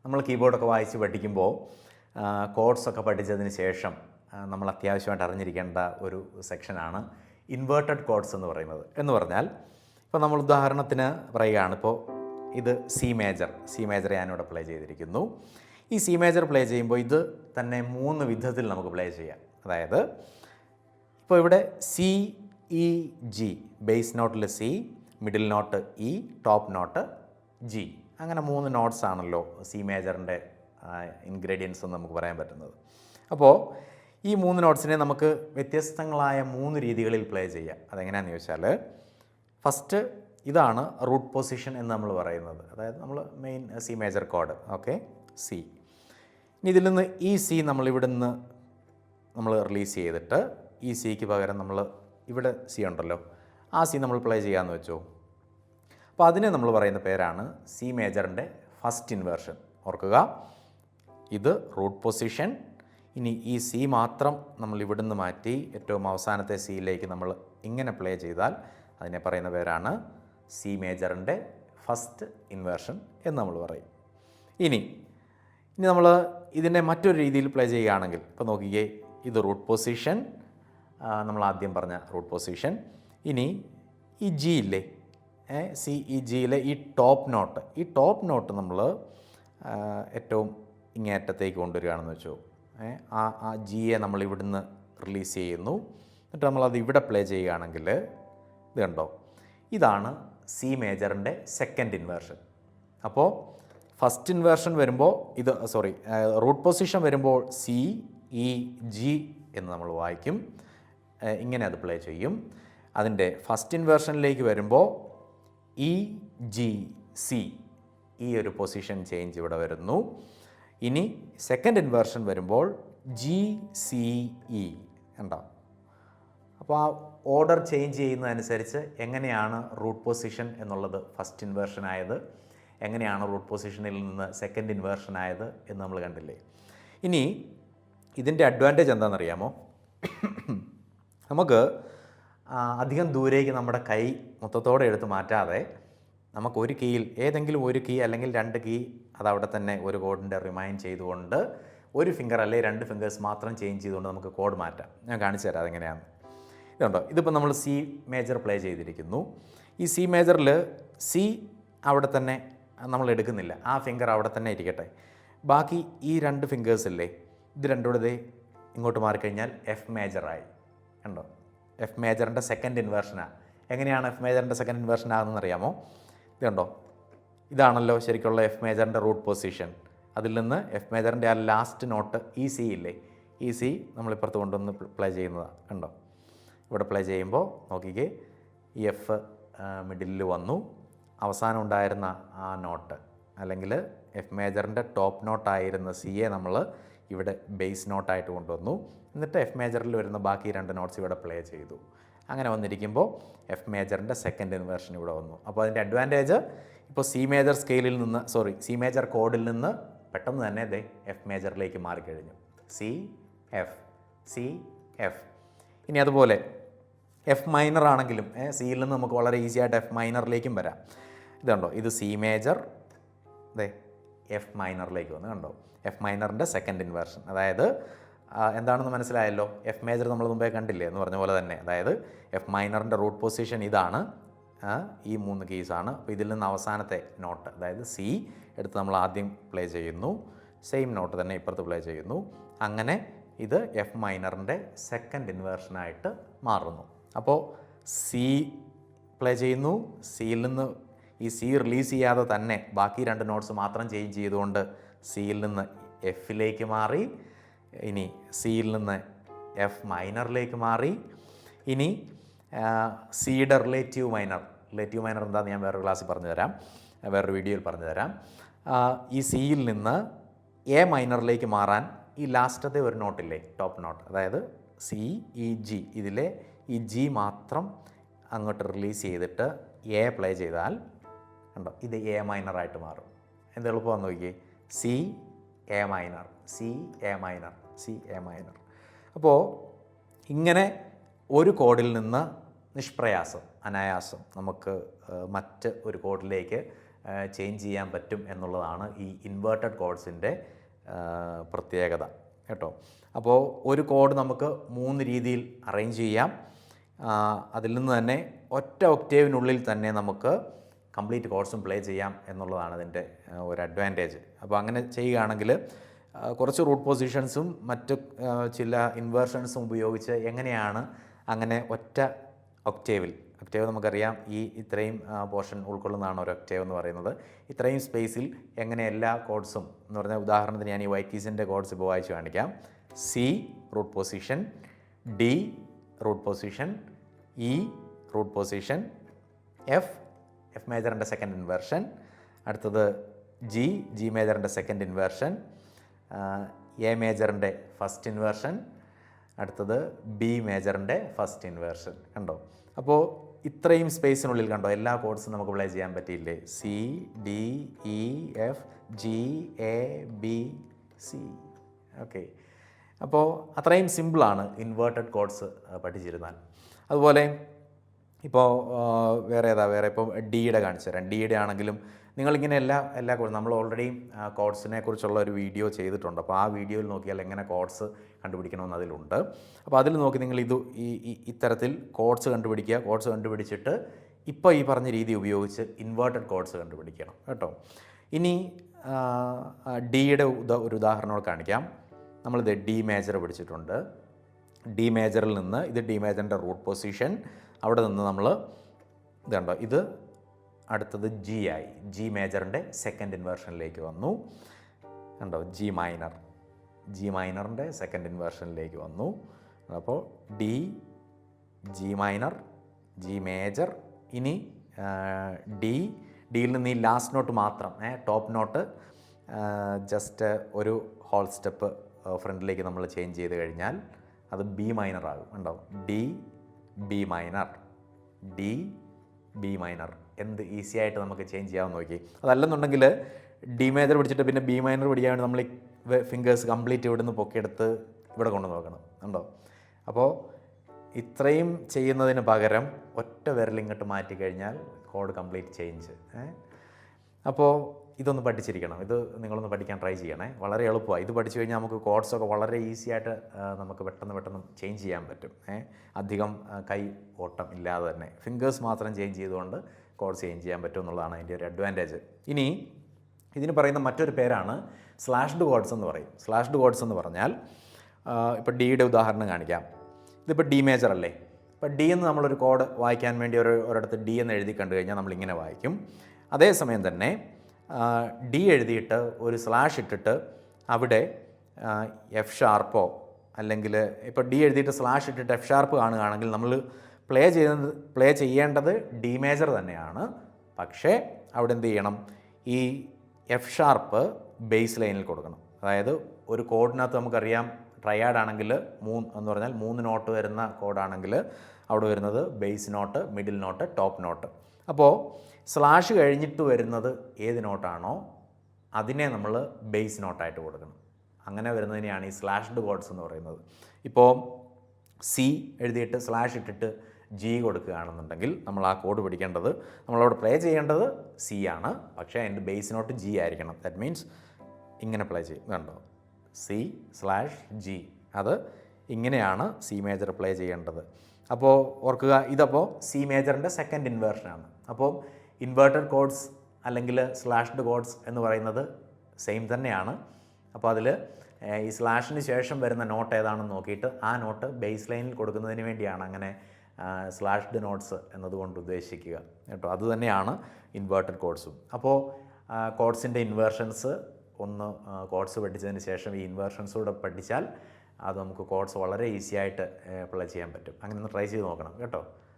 നമ്മൾ കീബോർഡൊക്കെ വായിച്ച് പഠിക്കുമ്പോൾ കോഡ്സൊക്കെ പഠിച്ചതിന് ശേഷം നമ്മൾ അത്യാവശ്യമായിട്ട് അറിഞ്ഞിരിക്കേണ്ട ഒരു സെക്ഷനാണ് ഇൻവേർട്ടഡ് കോഡ്സ് എന്ന് പറഞ്ഞാൽ ഇപ്പോൾ നമ്മൾ ഉദാഹരണത്തിന് പറയുകയാണ്. ഇപ്പോൾ ഇത് സി മേജർ ഞാനിവിടെ പ്ലേ ചെയ്തിരിക്കുന്നു. ഈ സി മേജർ പ്ലേ ചെയ്യുമ്പോൾ ഇത് തന്നെ 3 വിധത്തിൽ നമുക്ക് പ്ലേ ചെയ്യാം. അതായത് ഇപ്പോൾ ഇവിടെ സി ഇ ജി, ബേസ് നോട്ടിൽ C, middle note E, top note G, അങ്ങനെ 3 നോട്ട്സ് ആണല്ലോ സി മേജറിൻ്റെ ഇൻഗ്രീഡിയൻസ് എന്ന് നമുക്ക് പറയാൻ പറ്റുന്നത്. അപ്പോൾ ഈ 3 നോട്ട്സിനെ നമുക്ക് വ്യത്യസ്തങ്ങളായ 3 രീതികളിൽ പ്ലേ ചെയ്യാം. അതെങ്ങനെയാണെന്ന് ചോദിച്ചാൽ, ഫസ്റ്റ് ഇതാണ് റൂട്ട് പൊസിഷൻ എന്ന് നമ്മൾ പറയുന്നത്. അതായത് നമ്മൾ main C major code, okay, C. ഇനി ഇതിൽ നിന്ന് ഈ സി നമ്മളിവിടെ നിന്ന് നമ്മൾ റിലീസ് ചെയ്തിട്ട് ഈ സിക്ക് പകരം നമ്മൾ ഇവിടെ സി ഉണ്ടല്ലോ, ആ സി നമ്മൾ പ്ലേ ചെയ്യാമെന്ന് വെച്ചോ. അപ്പോൾ അതിനെ നമ്മൾ പറയുന്ന പേരാണ് സി മേജറിൻ്റെ ഫസ്റ്റ് ഇൻവേർഷൻ. ഓർക്കുക, ഇത് റൂട്ട് പൊസിഷൻ. ഇനി ഈ സി മാത്രം നമ്മൾ ഇവിടുന്ന് മാറ്റി ഏറ്റവും അവസാനത്തെ സിയിലേക്ക് നമ്മൾ ഇങ്ങനെ പ്ലേ ചെയ്താൽ അതിനെ പറയുന്ന പേരാണ് സി മേജറിൻ്റെ ഫസ്റ്റ് ഇൻവേർഷൻ എന്ന് നമ്മൾ പറയും. ഇനി നമ്മൾ ഇതിനെ മറ്റൊരു രീതിയിൽ പ്ലേ ചെയ്യുകയാണെങ്കിൽ, ഇപ്പോൾ നോക്കിക്കേ, ഇത് റൂട്ട് പൊസിഷൻ, നമ്മൾ ആദ്യം പറഞ്ഞ റൂട്ട് പൊസിഷൻ. ഇനി ഈ ജി ഇല്ലേ, സി ഇ ജിയിലെ ഈ ടോപ്പ് നോട്ട് നമ്മൾ ഏറ്റവും ഇങ്ങേറ്റത്തേക്ക് കൊണ്ടുവരികയാണെന്ന് വെച്ചോ. ആ ജിയെ നമ്മൾ ഇവിടുന്ന് റിലീസ് ചെയ്യുന്നു, എന്നിട്ട് നമ്മളത് ഇവിടെ പ്ലേ ചെയ്യുകയാണെങ്കിൽ ഇത് കണ്ടോ, ഇതാണ് സി മേജറിൻ്റെ സെക്കൻഡ് ഇൻവേർഷൻ. അപ്പോൾ ഫസ്റ്റ് ഇൻവേർഷൻ വരുമ്പോൾ റൂട്ട് പൊസിഷൻ വരുമ്പോൾ സി ഇ ജി എന്ന് നമ്മൾ വായിക്കും, ഇങ്ങനെ അത് പ്ലേ ചെയ്യും. അതിൻ്റെ ഫസ്റ്റ് ഇൻവേർഷനിലേക്ക് വരുമ്പോൾ ഇ ജി സി, ഈ ഒരു പൊസിഷൻ ചേഞ്ച് ഇവിടെ വരുന്നു. ഇനി സെക്കൻഡ് ഇൻവേർഷൻ വരുമ്പോൾ ജി സി ഇ ഉണ്ടോ. അപ്പോൾ ആ ഓർഡർ ചേഞ്ച് ചെയ്യുന്നതനുസരിച്ച് എങ്ങനെയാണ് റൂട്ട് പൊസിഷൻ എന്നുള്ളത് ഫസ്റ്റ് ഇൻവേർഷൻ ആയത്, എങ്ങനെയാണ് റൂട്ട് പൊസിഷനിൽ നിന്ന് സെക്കൻഡ് ഇൻവേർഷൻ ആയത് എന്ന് നമ്മൾ കണ്ടില്ലേ. ഇനി ഇതിൻ്റെ അഡ്വാൻറ്റേജ് എന്താണെന്നറിയാമോ? നമുക്ക് അധികം ദൂരേക്ക് നമ്മുടെ കൈ മൊത്തത്തോടെ എടുത്ത് മാറ്റാതെ നമുക്ക് ഒരു കീയിൽ ഏതെങ്കിലും ഒരു കീ അല്ലെങ്കിൽ 2 കീ അതവിടെ തന്നെ ഒരു കോഡിൻ്റെ റിമൈൻഡ് ചെയ്തുകൊണ്ട് ഒരു ഫിംഗർ അല്ലെങ്കിൽ 2 ഫിംഗേഴ്സ് മാത്രം ചേഞ്ച് ചെയ്തുകൊണ്ട് നമുക്ക് കോഡ് മാറ്റാം. ഞാൻ കാണിച്ചു തരാം അതെങ്ങനെയാണ്. ഇതുണ്ടോ, ഇതിപ്പോൾ നമ്മൾ സി മേജർ പ്ലേ ചെയ്തിരിക്കുന്നു. ഈ സി മേജറിൽ സി അവിടെ തന്നെ നമ്മൾ എടുക്കുന്നില്ല, ആ ഫിംഗർ അവിടെ തന്നെ ഇരിക്കട്ടെ. ബാക്കി ഈ 2 ഫിംഗേഴ്സ് ഇല്ലേ, ഇത് രണ്ടുകൂടെ ഇങ്ങോട്ട് മാറിക്കഴിഞ്ഞാൽ എഫ് മേജറായി. കണ്ടോ, എഫ് മേജറിൻ്റെ സെക്കൻഡ് ഇൻവേർഷനാണ്. എങ്ങനെയാണ് എഫ് മേജറിൻ്റെ സെക്കൻഡ് ഇൻവേർഷൻ ആകുന്നതെന്ന് അറിയാമോ? ഇത് കണ്ടോ, ഇതാണല്ലോ ശരിക്കുള്ള എഫ് മേജറിൻ്റെ റൂട്ട് പൊസിഷൻ. അതിൽ നിന്ന് എഫ് മേജറിൻ്റെ ആ ലാസ്റ്റ് നോട്ട് ഈ സി ഇല്ലേ, ഈ സി നമ്മളിപ്പുറത്ത് കൊണ്ടുവന്ന് പ്ലേ ചെയ്യുന്നതാണ്. കണ്ടോ, ഇവിടെ പ്ലേ ചെയ്യുമ്പോൾ നോക്കിക്കേ, ഈ എഫ് മിഡിലിൽ വന്നു. അവസാനം ഉണ്ടായിരുന്ന ആ നോട്ട് അല്ലെങ്കിൽ എഫ് മേജറിൻ്റെ ടോപ്പ് നോട്ടായിരുന്ന സിയെ നമ്മൾ ഇവിടെ ബേസ് നോട്ടായിട്ട് കൊണ്ടുവന്നു. എന്നിട്ട് എഫ് മേജറിൽ വരുന്ന ബാക്കി 2 നോട്ട്സ് ഇവിടെ പ്ലേ ചെയ്തു. അങ്ങനെ വന്നിരിക്കുമ്പോൾ എഫ് മേജറിൻ്റെ സെക്കൻഡ് ഇൻവേർഷൻ ഇവിടെ വന്നു. അപ്പോൾ അതിൻ്റെ അഡ്വാൻറ്റേജ്, ഇപ്പോൾ സി മേജർ കോഡിൽ നിന്ന് പെട്ടെന്ന് തന്നെ എഫ് മേജറിലേക്ക് മാറിക്കഴിഞ്ഞു. C F. ഇനി അതുപോലെ എഫ് മൈനർ ആണെങ്കിലും സിയിൽ നിന്ന് നമുക്ക് വളരെ ഈസി ആയിട്ട് എഫ് മൈനറിലേക്കും വരാം. ഇതുണ്ടോ, ഇത് സി മേജർ, എഫ് മൈനറിലേക്ക് വന്നു. കണ്ടോ, എഫ് മൈനറിൻ്റെ സെക്കൻഡ് ഇൻവേർഷൻ. അതായത് എന്താണെന്ന് മനസ്സിലായല്ലോ. എഫ് മേജർ നമ്മൾ മുമ്പേ കണ്ടില്ലേ എന്ന് പറഞ്ഞ പോലെ തന്നെ. അതായത് എഫ് മൈനറിൻ്റെ റൂട്ട് പൊസിഷൻ ഇതാണ്, ഈ 3 കീസാണ്. അപ്പോൾ ഇതിൽ നിന്ന് അവസാനത്തെ നോട്ട്, അതായത് സി എടുത്ത് നമ്മൾ ആദ്യം പ്ലേ ചെയ്യുന്നു, സെയിം നോട്ട് തന്നെ ഇപ്പുറത്ത് പ്ലേ ചെയ്യുന്നു. അങ്ങനെ ഇത് എഫ് മൈനറിൻ്റെ സെക്കൻഡ് ഇൻവേർഷനായിട്ട് മാറുന്നു. അപ്പോൾ സി പ്ലേ ചെയ്യുന്നു, സിയിൽ നിന്ന് ഈ സി റിലീസ് ചെയ്യാതെ തന്നെ ബാക്കി 2 നോട്ട്സ് മാത്രം ചേഞ്ച് ചെയ്തുകൊണ്ട് സിയിൽ നിന്ന് എഫിലേക്ക് മാറി. ഇനി സിയിൽ നിന്ന് എഫ് മൈനറിലേക്ക് മാറി. ഇനി സിയുടെ റിലേറ്റീവ് മൈനർ എന്താണെന്ന് ഞാൻ വേറൊരു ക്ലാസ്സിൽ പറഞ്ഞു തരാം, വേറൊരു വീഡിയോയിൽ പറഞ്ഞു തരാം. ഈ സിയിൽ നിന്ന് എ മൈനറിലേക്ക് മാറാൻ ഈ ലാസ്റ്റത്തെ ഒരു നോട്ടില്ലേ, ടോപ്പ് നോട്ട്, അതായത് സി ഇ ജി, ഇതിലെ ഈ ജി മാത്രം അങ്ങോട്ട് റിലീസ് ചെയ്തിട്ട് എ പ്ലേ ചെയ്താൽ കണ്ടോ, ഇത് എ മൈനറായിട്ട് മാറും. എന്ത് എളുപ്പമാണെന്ന് നോക്കിയേ, സി എ മൈനർ. അപ്പോൾ ഇങ്ങനെ ഒരു കോഡിൽ നിന്ന് അനായാസം നമുക്ക് മറ്റ് ഒരു കോഡിലേക്ക് ചേഞ്ച് ചെയ്യാൻ പറ്റും എന്നുള്ളതാണ് ഈ ഇൻവേർട്ടഡ് കോഡ്സിൻ്റെ പ്രത്യേകത കേട്ടോ. അപ്പോൾ ഒരു കോഡ് നമുക്ക് 3 രീതിയിൽ അറേഞ്ച് ചെയ്യാം. അതിൽ നിന്ന് തന്നെ ഒറ്റ ഒക്ടേവിനുള്ളിൽ തന്നെ നമുക്ക് കംപ്ലീറ്റ് കോഡ്സും പ്ലേ ചെയ്യാം എന്നുള്ളതാണ് ഇതിൻ്റെ ഒരു അഡ്വാൻറ്റേജ്. അപ്പോൾ അങ്ങനെ ചെയ്യുകയാണെങ്കിൽ കുറച്ച് റൂട്ട് പൊസിഷൻസും മറ്റ് ചില ഇൻവേർഷൻസും ഉപയോഗിച്ച് എങ്ങനെയാണ് അങ്ങനെ ഒറ്റ ഒക്ടേവ് നമുക്കറിയാം ഈ ഇത്രയും പോർഷൻ ഉൾക്കൊള്ളുന്നതാണ് ഒരു ഒക്ടേവ് എന്ന് പറയുന്നത്. ഇത്രയും സ്പേസിൽ എങ്ങനെ എല്ലാ കോഡ്സും എന്ന് പറഞ്ഞാൽ ഉദാഹരണത്തിന് ഞാൻ ഈ വൈറ്റ് കീസിൻ്റെ കോഡ്സ് ഇപ്പോൾ വായിച്ച് കാണിക്കാം. C root position, D root position, E root position, F മേജറിൻ്റെ സെക്കൻഡ് ഇൻവേർഷൻ, അടുത്തത് ജി മേജറിൻ്റെ സെക്കൻഡ് ഇൻവേർഷൻ, എ മേജറിൻ്റെ ഫസ്റ്റ് ഇൻവേർഷൻ, അടുത്തത് ബി മേജറിൻ്റെ ഫസ്റ്റ് ഇൻവേർഷൻ. കണ്ടോ? അപ്പോൾ ഇത്രയും സ്പേസിനുള്ളിൽ കണ്ടോ എല്ലാ കോഡ്സും നമുക്ക് പ്ലേ ചെയ്യാൻ പറ്റിയില്ലേ? C, D, E, F, G, A, B, C. Okay, അപ്പോൾ അത്രയും സിമ്പിളാണ് ഇൻവേർട്ടഡ് കോഡ്സ് പഠിച്ചിരുന്നാൽ. അതുപോലെ ഇപ്പോൾ വേറെ ഇപ്പോൾ ഡിയുടെ കാണിച്ചു തരാം. ഡിയുടെ ആണെങ്കിലും നിങ്ങളിങ്ങനെ എല്ലാ കോഡ്സ് നമ്മൾ ഓൾറെഡി കോഡ്സിനെ കുറിച്ചുള്ള ഒരു വീഡിയോ ചെയ്തിട്ടുണ്ട്. അപ്പോൾ ആ വീഡിയോയിൽ നോക്കിയാൽ എങ്ങനെ കോഡ്സ് കണ്ടുപിടിക്കണമെന്ന് അതിലുണ്ട്. അപ്പോൾ അതിൽ നോക്കി നിങ്ങൾ ഇത്തരത്തിൽ കോഡ്സ് കണ്ടുപിടിക്കുക. കോഡ്സ് കണ്ടുപിടിച്ചിട്ട് ഇപ്പോൾ ഈ പറഞ്ഞ രീതി ഉപയോഗിച്ച് ഇൻവേർട്ടഡ് കോഡ്സ് കണ്ടുപിടിക്കണം കേട്ടോ. ഇനി ഡിയുടെ ഒരു ഉദാഹരണം കാണിക്കാം. നമ്മളിത് ഡി മേജർ പിടിച്ചിട്ടുണ്ട്. ഡി മേജറിൽ നിന്ന് ഇത് ഡി മേജറിൻ്റെ റൂട്ട് പൊസിഷൻ, അവിടെ നിന്ന് നമ്മൾ ഇത് കണ്ടോ, ഇത് അടുത്തത് ജി ആയി. ജി മേജറിൻ്റെ സെക്കൻഡ് ഇൻവേർഷനിലേക്ക് വന്നു. കണ്ടോ, ജി മൈനറിൻ്റെ സെക്കൻഡ് ഇൻവേർഷനിലേക്ക് വന്നു. അപ്പോൾ D, G minor, G major. ഇനി ഡിയിൽ നിന്ന് ഈ ലാസ്റ്റ് നോട്ട് മാത്രം ടോപ്പ് നോട്ട് ജസ്റ്റ് ഒരു ഹോൾ സ്റ്റെപ്പ് ഫ്രണ്ടിലേക്ക് നമ്മൾ ചേഞ്ച് ചെയ്ത് കഴിഞ്ഞാൽ അത് ബി മൈനർ ആകും. ഉണ്ടാവും D, B minor, D, B minor. എന്ത് ഈസി ആയിട്ട് നമുക്ക് ചേഞ്ച് ചെയ്യാമെന്ന് നോക്കി. അതല്ലെന്നുണ്ടെങ്കിൽ ഡി മേജർ പിടിച്ചിട്ട് പിന്നെ ബി മൈനർ പിടിക്കാൻ വേണ്ടി നമ്മൾ ഫിംഗേഴ്സ് കംപ്ലീറ്റ് ഇവിടെ നിന്ന് പൊക്കിയെടുത്ത് ഇവിടെ കൊണ്ട് നോക്കണം. ഉണ്ടോ? അപ്പോൾ ഇത്രയും ചെയ്യുന്നതിന് പകരം ഒറ്റ വിരലിങ്ങോട്ട് മാറ്റിക്കഴിഞ്ഞാൽ കോഡ് കംപ്ലീറ്റ് ചേഞ്ച്. അപ്പോൾ ഇതൊന്ന് പഠിച്ചിരിക്കണം. ഇത് നിങ്ങളൊന്ന് പഠിക്കാൻ ട്രൈ ചെയ്യണേ. വളരെ എളുപ്പമാണ്. ഇത് പഠിച്ചു കഴിഞ്ഞാൽ നമുക്ക് കോഡ്സൊക്കെ വളരെ ഈസി ആയിട്ട് നമുക്ക് പെട്ടെന്ന് ചേഞ്ച് ചെയ്യാൻ പറ്റും. അധികം കൈ ഓട്ടം ഇല്ലാതെ തന്നെ ഫിംഗേഴ്സ് മാത്രം ചേഞ്ച് ചെയ്തുകൊണ്ട് കോഡ്സ് ചേഞ്ച് ചെയ്യാൻ പറ്റും എന്നുള്ളതാണ് അതിൻ്റെ ഒരു അഡ്വാൻറ്റേജ്. ഇനി ഇതിന് പറയുന്ന മറ്റൊരു പേരാണ് സ്ലാഷ്ഡ് കോഡ്സ് എന്ന് പറയും. സ്ലാഷ്ഡ് കോഡ്സ് എന്ന് പറഞ്ഞാൽ ഇപ്പോൾ ഡിയുടെ ഉദാഹരണം കാണിക്കാം. ഇതിപ്പോൾ ഡി മേജർ അല്ലേ. ഇപ്പോൾ ഡി എന്ന് നമ്മളൊരു കോഡ് വായിക്കാൻ വേണ്ടി ഒരിടത്ത് ഡി എന്ന് എഴുതി കണ്ടു കഴിഞ്ഞാൽ നമ്മളിങ്ങനെ വായിക്കും. അതേസമയം തന്നെ ഡി എഴുതിയിട്ട് ഒരു സ്ലാഷ് ഇട്ടിട്ട് അവിടെ എഫ് ഷാർപ്പോ അല്ലെങ്കിൽ ഇപ്പോൾ ഡി എഴുതിയിട്ട് സ്ലാഷ് ഇട്ടിട്ട് എഫ് ഷാർപ്പ് കാണുകയാണെങ്കിൽ നമ്മൾ പ്ലേ ചെയ്യേണ്ടത് ഡി മേജർ തന്നെയാണ്. പക്ഷേ അവിടെ എന്ത് ചെയ്യണം? ഈ എഫ് ഷാർപ്പ് ബേസ് ലൈനിൽ കൊടുക്കണം. അതായത് ഒരു കോഡിനകത്ത് നമുക്കറിയാം ട്രയാഡ് ആണെങ്കിൽ എന്ന് പറഞ്ഞാൽ 3 നോട്ട് വരുന്ന കോഡാണെങ്കിൽ അവിടെ വരുന്നത് base note, middle note, top note. അപ്പോൾ സ്ലാഷ് കഴിഞ്ഞിട്ട് വരുന്നത് ഏത് നോട്ടാണോ അതിനെ നമ്മൾ ബേസ് നോട്ടായിട്ട് കൊടുക്കണം. അങ്ങനെ വരുന്നതിനെയാണ് ഈ സ്ലാഷ്ഡ് കോഡ്സ് എന്ന് പറയുന്നത്. ഇപ്പോൾ സി എഴുതിയിട്ട് സ്ലാഷ് ഇട്ടിട്ട് ജി കൊടുക്കുകയാണെന്നുണ്ടെങ്കിൽ നമ്മൾ ആ കോഡ് പഠിക്കേണ്ടത്, നമ്മളവിടെ പ്ലേ ചെയ്യേണ്ടത് സി ആണ്. പക്ഷേ അതിൻ്റെ ബേസ് നോട്ട് ജി ആയിരിക്കണം. ദാറ്റ് മീൻസ് ഇങ്ങനെ പ്ലേ ചെയ്യും. കണ്ടോ, C/G. അത് ഇങ്ങനെയാണ് സി മേജർ പ്ലേ ചെയ്യേണ്ടത്. അപ്പോൾ ഓർക്കുക, ഇതപ്പോൾ സി മേജറിൻ്റെ സെക്കൻഡ് ഇൻവേർഷനാണ്. അപ്പോൾ ഇൻവേർട്ടഡ് കോഡ്സ് അല്ലെങ്കിൽ സ്ലാഷ്ഡ് കോഡ്സ് എന്ന് പറയുന്നത് സെയിം തന്നെയാണ്. അപ്പോൾ അതിൽ ഈ സ്ലാഷിന് ശേഷം വരുന്ന നോട്ട് ഏതാണെന്ന് നോക്കിയിട്ട് ആ നോട്ട് ബേസ് ലൈനിൽ കൊടുക്കുന്നതിന് വേണ്ടിയാണ് അങ്ങനെ സ്ലാഷ്ഡ് നോട്ട്സ് എന്നതുകൊണ്ട് ഉദ്ദേശിക്കുക കേട്ടോ. അതുതന്നെയാണ് ഇൻവേർട്ടഡ് കോഡ്സും. അപ്പോൾ കോഡ്സിൻ്റെ ഇൻവേർഷൻസ് കോഡ്സ് പഠിച്ചതിന് ശേഷം ഈ ഇൻവേർഷൻസ് കൂടെ പഠിച്ചാൽ അത് നമുക്ക് കോഡ്സ് വളരെ ഈസി ആയിട്ട് അപ്ലൈ ചെയ്യാൻ പറ്റും. അങ്ങനെ ഒന്ന് ട്രൈ ചെയ്ത് നോക്കണം കേട്ടോ.